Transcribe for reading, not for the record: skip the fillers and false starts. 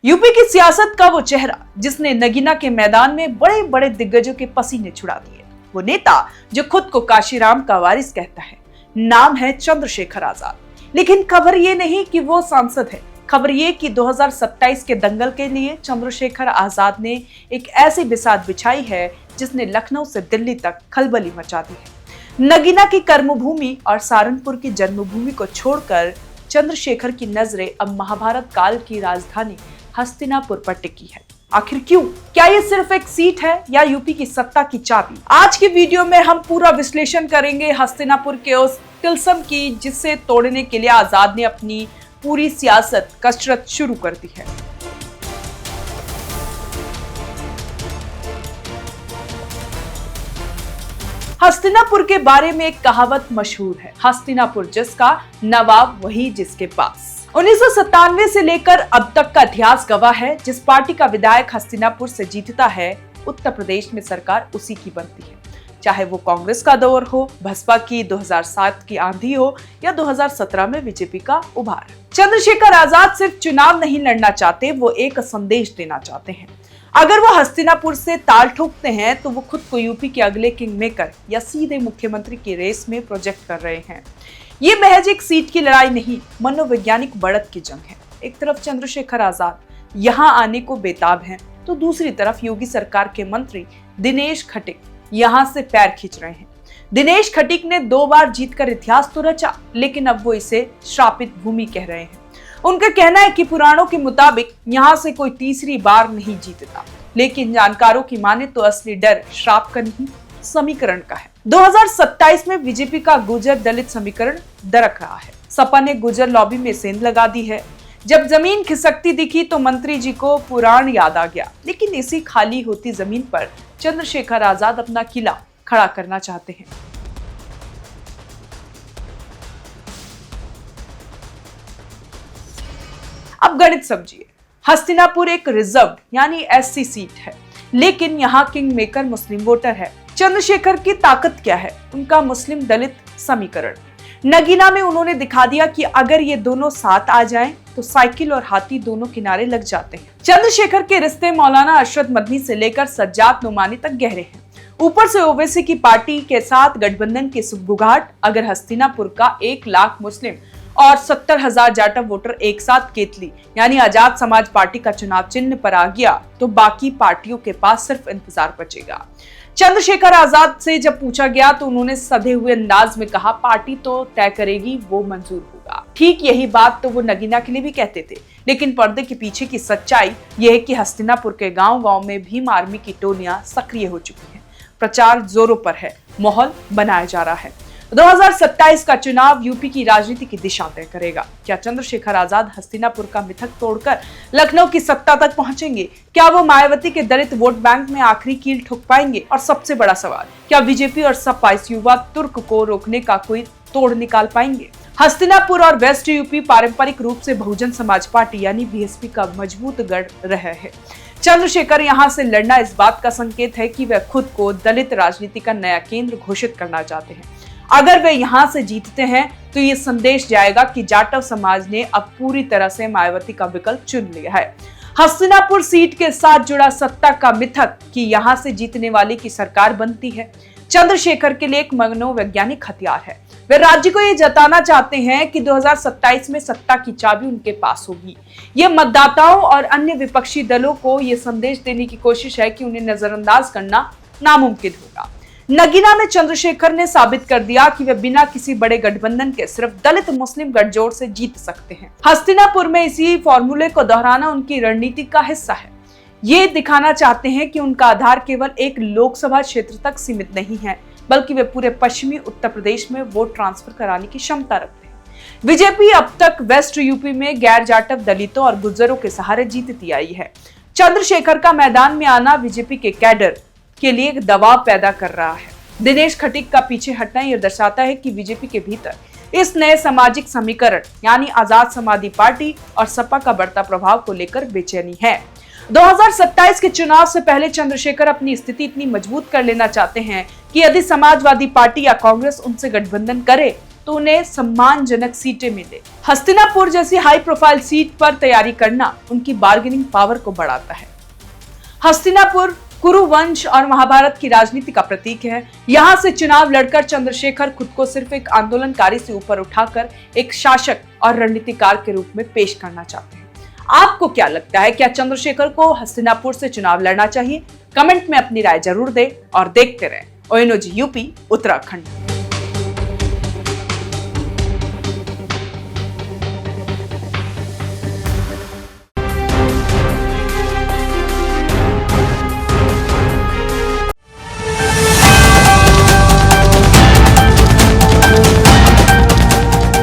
UP की सियासत का वो चेहरा जिसने नगीना के मैदान में बड़े बड़े दिग्गजों के पसीने छुड़ा दिए, वो नेता जो खुद को काशीराम का वारिस कहता है, नाम है चंद्रशेखर आजाद। लेकिन खबर ये नहीं कि वो सांसद है, खबर ये कि 2027 के दंगल के लिए चंद्रशेखर आजाद ने एक ऐसी बिसात बिछाई है जिसने लखनऊ से दिल्ली तक खलबली मचा दी है। नगीना की कर्मभूमि और सहारनपुर की जन्मभूमि को छोड़कर चंद्रशेखर की नजरें अब महाभारत काल की राजधानी हस्तिनापुर पर टिकी है। आखिर क्यों? क्या ये सिर्फ एक सीट है या यूपी की सत्ता की चाबी? आज की वीडियो में हम पूरा विश्लेषण करेंगे हस्तिनापुर के उस तिलस्म की जिसे तोड़ने के लिए आजाद ने अपनी पूरी सियासत कसरत शुरू कर दी है। हस्तिनापुर के बारे में एक कहावत मशहूर है, हस्तिनापुर जिसका नवाब वही जिसके पास। 1997 से लेकर अब तक का इतिहास गवाह है, जिस पार्टी का विधायक हस्तिनापुर से जीतता है उत्तर प्रदेश में सरकार उसी की बनती है, चाहे वो कांग्रेस का दौर हो, बसपा की 2007 की आंधी हो या 2017 में बीजेपी का उभार। चंद्रशेखर आजाद सिर्फ चुनाव नहीं लड़ना चाहते, वो एक संदेश देना चाहते हैं। अगर वो हस्तिनापुर से ताल ठोकते हैं तो वो खुद को यूपी के अगले किंग मेकर या सीधे मुख्यमंत्री की रेस में प्रोजेक्ट कर रहे हैं। ये महज एक सीट की लड़ाई नहीं, मनोवैज्ञानिक बढ़त की जंग है। एक तरफ चंद्रशेखर आजाद यहाँ आने को बेताब हैं, तो दूसरी तरफ योगी सरकार के मंत्री दिनेश खटीक यहाँ से पैर खींच रहे हैं। दिनेश खटीक ने 2 बार जीतकर इतिहास तो रचा, लेकिन अब वो इसे श्रापित भूमि कह रहे हैं। उनका कहना है कि पुराणों के मुताबिक यहाँ से कोई तीसरी बार नहीं जीतता, लेकिन जानकारों की माने तो असली डर श्राप का नहीं, समीकरण का है। 2027 में बीजेपी का गुर्जर दलित समीकरण दरक रहा है। सपा ने गुर्जर लॉबी में सेंध लगा दी है। जब जमीन खिसकती दिखी तो मंत्री जी को पुराण याद आ गया, लेकिन इसी खाली होती जमीन पर चंद्रशेखर आजाद अपना किला खड़ा करना चाहते हैं। अब गणित समझिए, हस्तिनापुर एक रिजर्व यानी एससी सीट है, लेकिन यहाँ किंग मेकर मुस्लिम वोटर है। चंद्रशेखर की ताकत क्या है? उनका मुस्लिम दलित समीकरण। नगीना में उन्होंने दिखा दिया कि अगर ये दोनों साथ आ जाएं, तो साइकिल और हाथी दोनों किनारे लग जाते हैं। चंद्रशेखर के रिश्ते मौलाना अशरफ मदनी से लेकर सज्जाद नुमानी तक गहरे हैं। ऊपर से ओवैसी की पार्टी के साथ गठबंधन की सुगबुगाहट। अगर हस्तिनापुर का 1 लाख मुस्लिम और 70,000 जाटव वोटर एक साथ केतली यानी आजाद समाज पार्टी का चुनाव चिन्ह पर आ गया, तो बाकी पार्टियों के पास सिर्फ इंतजार बचेगा। चंद्रशेखर आजाद से जब पूछा गया तो उन्होंने सधे हुए अंदाज में कहा, पार्टी तो तय करेगी, वो मंजूर होगा। ठीक यही बात तो वो नगीना के लिए भी कहते थे, लेकिन पर्दे के पीछे की सच्चाई यह है कि हस्तिनापुर के गांव-गांव में भीम आर्मी की टोलियां सक्रिय हो चुकी हैं। प्रचार जोरों पर है, माहौल बनाया जा रहा है। 2027 का चुनाव यूपी की राजनीति की दिशा तय करेगा। क्या चंद्रशेखर आजाद हस्तिनापुर का मिथक तोड़कर लखनऊ की सत्ता तक पहुंचेंगे? क्या वो मायावती के दलित वोट बैंक में आखिरी कील ठोक पाएंगे? और सबसे बड़ा सवाल, क्या बीजेपी और सपा इस युवा तुर्क को रोकने का कोई तोड़ निकाल पाएंगे? हस्तिनापुर और वेस्ट यूपी पारंपरिक रूप से बहुजन समाज पार्टी यानी बीएसपी का मजबूत गढ़ रहा है। चंद्रशेखर यहाँ से लड़ना इस बात का संकेत है कि वह खुद को दलित राजनीति का नया केंद्र घोषित करना चाहते हैं। अगर वे यहाँ से जीतते हैं तो ये संदेश जाएगा कि जाटव समाज ने अब पूरी तरह से मायावती का विकल्प चुन लिया है। हस्तिनापुर सीट के साथ जुड़ा सत्ता का मिथक कि यहाँ से जीतने वाले की सरकार बनती है, चंद्रशेखर के लिए एक मनोवैज्ञानिक हथियार है। वे राज्य को ये जताना चाहते हैं कि 2027 में सत्ता की चाबी उनके पास होगी। ये मतदाताओं और अन्य विपक्षी दलों को ये संदेश देने की कोशिश है कि उन्हें नजरअंदाज करना नामुमकिन होगा। नगीना में चंद्रशेखर ने साबित कर दिया कि वे बिना किसी बड़े गठबंधन के सिर्फ दलित मुस्लिम गठजोड़ से जीत सकते हैं। हस्तिनापुर में इसी फॉर्मूले को दोहराना उनकी रणनीति का हिस्सा है। ये दिखाना चाहते हैं कि उनका आधार केवल एक लोकसभा क्षेत्र तक सीमित नहीं है, बल्कि वे पूरे पश्चिमी उत्तर प्रदेश में वोट ट्रांसफर कराने की क्षमता रखते हैं। बीजेपी अब तक वेस्ट यूपी में गैर जाटव दलितों और गुर्जरों के सहारे जीतती आई है। चंद्रशेखर का मैदान में आना बीजेपी के कैडर के लिए एक दबाव पैदा कर रहा है। दिनेश खटीक का पीछे हटना यह दर्शाता है कि बीजेपी के भीतर इस नए सामाजिक समीकरण यानी आजाद समाजी पार्टी और सपा का बढ़ता प्रभाव को लेकर बेचैनी है। 2027 के चुनाव से पहले चंद्रशेखर अपनी स्थिति इतनी मजबूत कर लेना चाहते हैं कि यदि समाजवादी पार्टी या कांग्रेस उनसे गठबंधन करे तो उन्हें सम्मानजनक सीटें मिले। हस्तिनापुर जैसी हाई प्रोफाइल सीट पर तैयारी करना उनकी बार्गेनिंग पावर को बढ़ाता है। हस्तिनापुर कुरु वंश और महाभारत की राजनीति का प्रतीक है। यहाँ से चुनाव लड़कर चंद्रशेखर खुद को सिर्फ एक आंदोलनकारी से ऊपर उठाकर एक शासक और रणनीतिकार के रूप में पेश करना चाहते हैं। आपको क्या लगता है, क्या चंद्रशेखर को हस्तिनापुर से चुनाव लड़ना चाहिए? कमेंट में अपनी राय जरूर दें और देखते रहें ONOG यूपी उत्तराखंड।